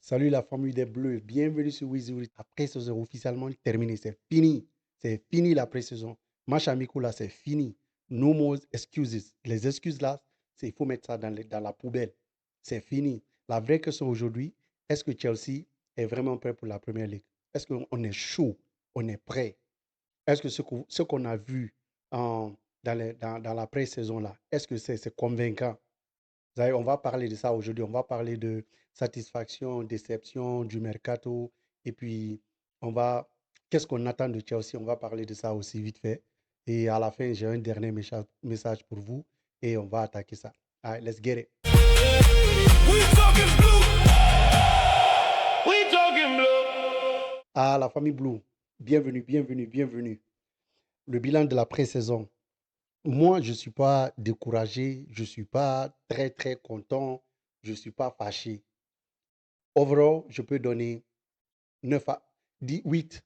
Salut la famille des Bleus, bienvenue sur Wizuri. La pré-saison est officiellement terminée, c'est fini. C'est fini la pré-saison. Match amical là, c'est fini. No more excuses. Les excuses là, il faut mettre ça dans la poubelle. C'est fini. La vraie question aujourd'hui, est-ce que Chelsea est vraiment prêt pour la Première Ligue? Est-ce qu'on est chaud? On est prêt? Est-ce que ce qu'on a vu dans la pré-saison là, est-ce que c'est convaincant? On va parler de ça aujourd'hui. On va parler de satisfaction, déception, du mercato. Et puis, on va. Qu'est-ce qu'on attend de Chelsea? On va parler de ça aussi vite fait. Et à la fin, j'ai un dernier message pour vous. Et on va attaquer ça. Allez, let's get it. We talking blue. We talking blue. Ah, la famille Blue. Bienvenue, bienvenue, bienvenue. Le bilan de la pré-saison. Moi, je ne suis pas découragé, je ne suis pas très, très content, je ne suis pas fâché. Overall, je peux donner 9 à 10, 8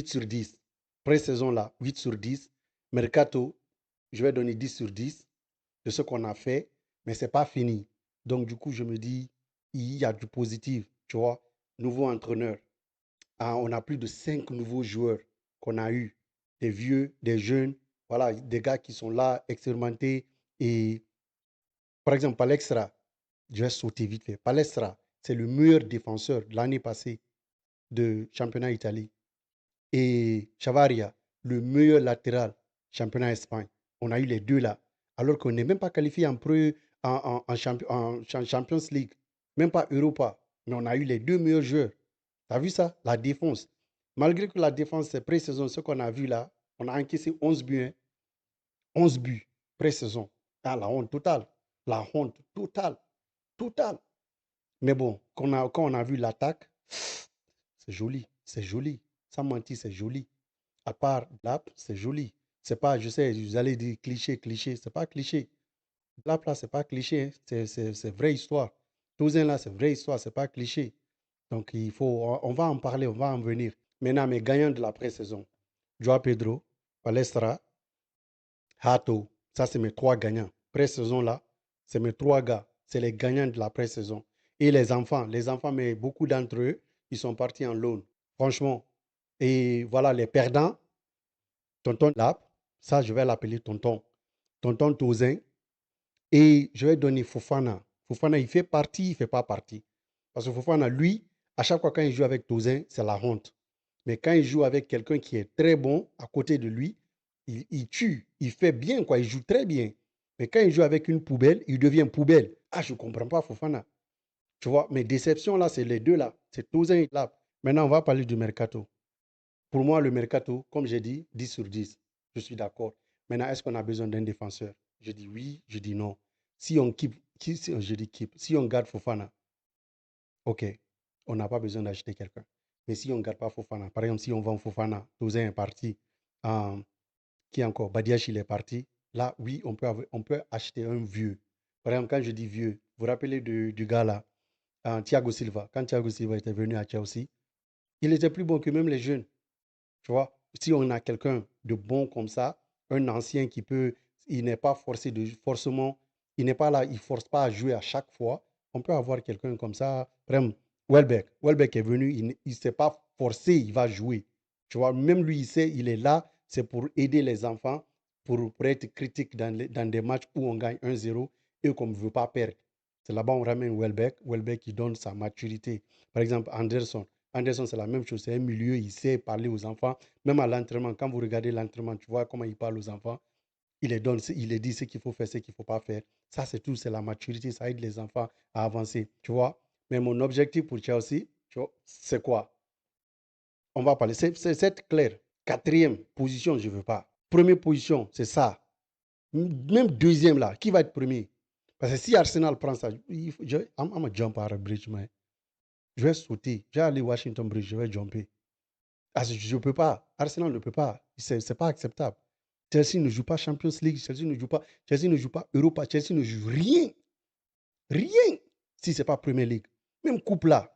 sur 10. Pré-saison là, 8 sur 10. Mercato, je vais donner 10 sur 10 de ce qu'on a fait, mais ce n'est pas fini. Donc, du coup, je me dis, il y a du positif, tu vois. Nouveau entraîneur. Ah, on a plus de 5 nouveaux joueurs qu'on a eu. Des vieux, des jeunes, voilà, des gars qui sont là, expérimentés. Et par exemple, Palestra, je vais sauter vite fait. Palestra, c'est le meilleur défenseur de l'année passée de championnat Italie. Et Chavaria, le meilleur latéral championnat Espagne. On a eu les deux là. Alors qu'on n'est même pas qualifié en Champions League. Même pas Europa. Mais on a eu les deux meilleurs joueurs. Tu as vu ça? La défense. Malgré que la défense, c'est pré-saison, ce qu'on a vu là, on a encaissé 11 buts. 11 buts pré-saison. Ah, la honte totale. La honte totale. Totale. Mais bon, quand on a vu l'attaque, c'est joli. C'est joli. Sans mentir, c'est joli. À part l'app, c'est joli. C'est pas, je sais, vous allez dire cliché, cliché. C'est pas cliché. L'app là, c'est pas cliché. Hein. C'est vraie histoire. Tousin là, c'est vraie histoire. C'est pas cliché. Donc, on va en parler, on va en venir. Maintenant, mes gagnants de la pré-saison. Joao Pedro, Palestra, Hato. Ça, c'est mes trois gagnants. Pré-saison là, c'est mes trois gars. C'est les gagnants de la pré-saison. Et les enfants, mais beaucoup d'entre eux, ils sont partis en loan. Franchement. Et voilà, les perdants, Tonton Lap, ça, je vais l'appeler Tonton. Tonton Tozin. Et je vais donner Fofana. Fofana, il fait partie, il ne fait pas partie. Parce que Fofana, lui, à chaque fois quand il joue avec Tozin, c'est la honte. Mais quand il joue avec quelqu'un qui est très bon à côté de lui, il tue, il fait bien, quoi, il joue très bien. Mais quand il joue avec une poubelle, il devient poubelle. Ah, je ne comprends pas Fofana. Tu vois, mes déceptions là, c'est les deux là. C'est Tozin et là. Maintenant, on va parler du mercato. Pour moi, le mercato, comme j'ai dit, 10 sur 10. Je suis d'accord. Maintenant, est-ce qu'on a besoin d'un défenseur? Je dis oui, je dis non. Si on je dis keep. Si on garde Fofana, ok, on n'a pas besoin d'acheter quelqu'un. Mais si on ne garde pas Fofana, par exemple, si on vend Fofana, Tozin est parti, qui encore? Badiach, il est parti. Là, oui, on peut acheter un vieux. Par exemple, quand je dis vieux, vous vous rappelez du gars là, Thiago Silva. Quand Thiago Silva était venu à Chelsea, il était plus bon que même les jeunes. Tu vois, si on a quelqu'un de bon comme ça, un ancien il n'est pas forcément, il n'est pas là, il ne force pas à jouer à chaque fois. On peut avoir quelqu'un comme ça. Par exemple, Welbeck. Welbeck est venu, il ne s'est pas forcé, il va jouer. Tu vois, même lui, il sait, il est là, c'est pour aider les enfants, pour être critique dans des matchs où on gagne 1-0 et qu'on ne veut pas perdre. C'est là-bas on ramène Welbeck. Welbeck, il donne sa maturité. Par exemple, Anderson. Anderson, c'est la même chose. C'est un milieu, il sait parler aux enfants. Même à l'entraînement, quand vous regardez l'entraînement, tu vois comment il parle aux enfants. Il les donne, il les dit ce qu'il faut faire, ce qu'il ne faut pas faire. Ça, c'est tout, c'est la maturité. Ça aide les enfants à avancer, tu vois. Mais mon objectif pour Chelsea, c'est quoi? On va parler. C'est clair. Quatrième position, je ne veux pas. Première position, c'est ça. Même deuxième, là, qui va être premier? Parce que si Arsenal prend ça, I'm a jump out of bridge, man. Je vais sauter. Je vais aller Washington Bridge, je vais jumper. Ah, je ne peux pas. Arsenal ne peut pas. Ce n'est pas acceptable. Chelsea ne joue pas Champions League, Chelsea ne joue pas Europa, Chelsea ne joue rien. Rien. Si ce n'est pas Premier League. Même Coupe là.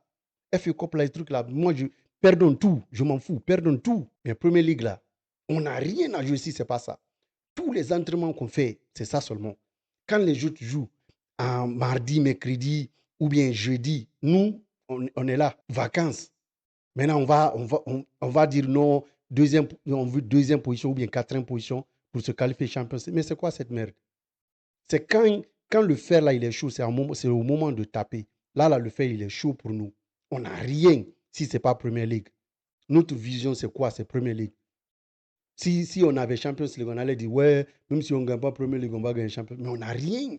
FA Cup là, les trucs là. Moi, perdons tout. Je m'en fous. Perdons tout. Mais Premier League là, on n'a rien à jouer si ce n'est pas ça. Tous les entraînements qu'on fait, c'est ça seulement. Quand les joueurs jouent en mardi, mercredi ou bien jeudi, nous, on est là, vacances. Maintenant, on va dire non, on veut deuxième position ou bien quatrième position pour se qualifier champion. Mais c'est quoi cette merde? C'est quand le fer, là, il est chaud, c'est au moment de taper. Là, le fer, il est chaud pour nous. On n'a rien si ce n'est pas Premier League. Notre vision, c'est quoi? C'est Premier League. Si on avait Champions League, on allait dire, ouais, même si on ne gagne pas Premier League, on va gagner Champions League. Mais on n'a rien.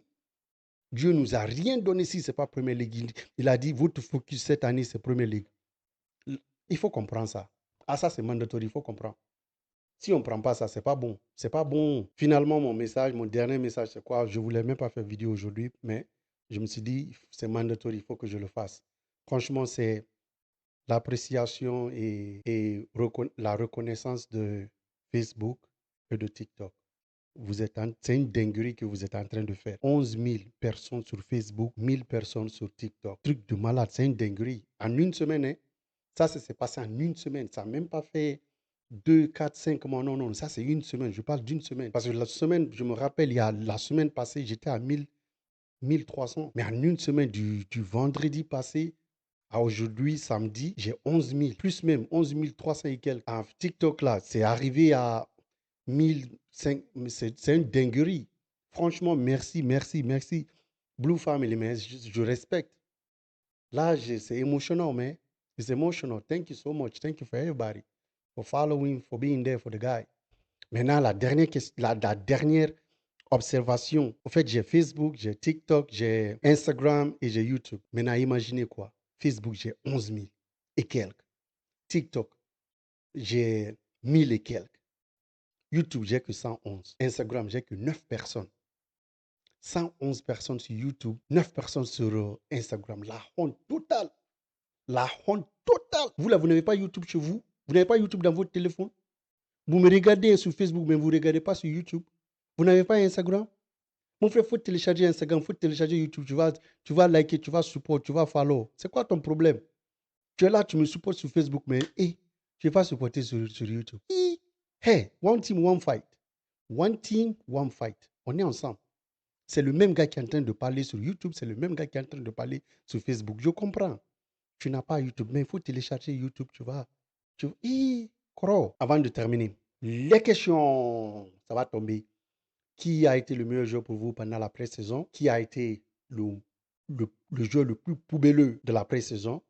Dieu ne nous a rien donné si ce n'est pas Premier League. Il a dit, votre focus cette année, c'est Premier League. Il faut comprendre ça. Ah, ça, c'est mandatory, il faut comprendre. Si on ne prend pas ça, c'est pas bon. C'est pas bon. Finalement, mon dernier message, c'est quoi? Je ne voulais même pas faire vidéo aujourd'hui, mais je me suis dit, c'est mandatory, il faut que je le fasse. Franchement, c'est l'appréciation et la reconnaissance de Facebook et de TikTok. C'est une dinguerie que vous êtes en train de faire. 11 000 personnes sur Facebook, 1000 personnes sur TikTok. Truc de malade, c'est une dinguerie. En une semaine, hein, ça s'est passé en une semaine. Ça n'a même pas fait 2, 4, 5 mois. Non, non, ça c'est une semaine. Je parle d'une semaine. Parce que la semaine, je me rappelle, il y a la semaine passée, j'étais à 1300. Mais en une semaine, du vendredi passé à aujourd'hui, samedi, j'ai 11 000. Plus même, 11 300 et quelques. En TikTok, là, c'est arrivé à 1005. C'est une dinguerie. Franchement, merci, merci, merci. Blue Family, mais je respecte. Là, c'est émotionnel, man. It's emotional. Thank you so much. Thank you for everybody. For following, for being there for the guy. Maintenant, la dernière observation. En fait, j'ai Facebook, j'ai TikTok, j'ai Instagram et j'ai YouTube. Maintenant, imaginez quoi? Facebook, j'ai 11 000 et quelques. TikTok, j'ai 1000 et quelques. YouTube, j'ai que 111. Instagram, j'ai que 9 personnes. 111 personnes sur YouTube, 9 personnes sur Instagram. La honte totale. La honte totale. Vous, là, vous n'avez pas YouTube chez vous. Vous n'avez pas YouTube dans votre téléphone. Vous me regardez sur Facebook, mais vous ne regardez pas sur YouTube. Vous n'avez pas Instagram. Mon frère, il faut télécharger Instagram, il faut télécharger YouTube. Tu vas liker, tu vas support, tu vas follow. C'est quoi ton problème? Tu es là, tu me supportes sur Facebook, mais je ne vais pas supporter sur YouTube. Hey, one team, one fight. One team, one fight. On est ensemble. C'est le même gars qui est en train de parler sur YouTube, c'est le même gars qui est en train de parler sur Facebook. Je comprends. Tu n'as pas YouTube, mais il faut télécharger YouTube, tu vas. Avant de terminer, les questions, ça va tomber. Qui a été le meilleur joueur pour vous pendant la pré-saison? Qui a été le joueur le plus poubelleux de la pré-saison?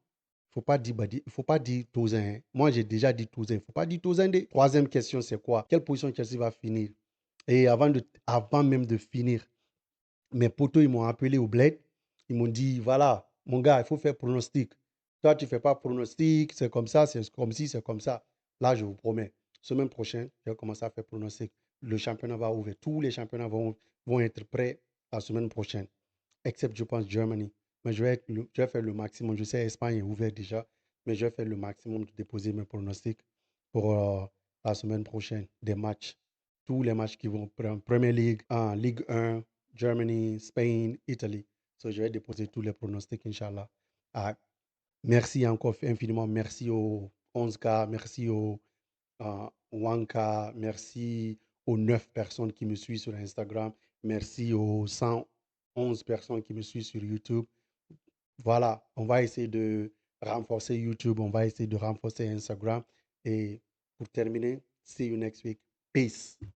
Il ne faut pas dire Touzin. Hein. Moi, j'ai déjà dit Touzin. Il ne faut pas dire Touzin. Troisième question, c'est quoi? Quelle position Chelsea va finir? Et avant même de finir, mes potos, ils m'ont appelé au bled. Ils m'ont dit, voilà, mon gars, il faut faire pronostic. Toi, tu ne fais pas pronostic, c'est comme ça, c'est comme si, c'est comme ça. Là, je vous promets, semaine prochaine, je vais commencer à faire pronostic. Le championnat va ouvrir. Tous les championnats vont être prêts la semaine prochaine, except, je pense, Germany. Mais je vais faire le maximum. Je sais, Espagne est ouvert déjà, mais je vais faire le maximum de déposer mes pronostics pour la semaine prochaine, des matchs. Tous les matchs qui vont prendre Premier League, Ligue 1, Germany, Spain, Italy. So, je vais déposer tous les pronostics, Inch'Allah. Merci encore infiniment. Merci aux 11K, merci aux 1K, merci aux 9 personnes qui me suivent sur Instagram. Merci aux 111 personnes qui me suivent sur YouTube. Voilà, on va essayer de renforcer YouTube, on va essayer de renforcer Instagram. Et pour terminer, see you next week. Peace.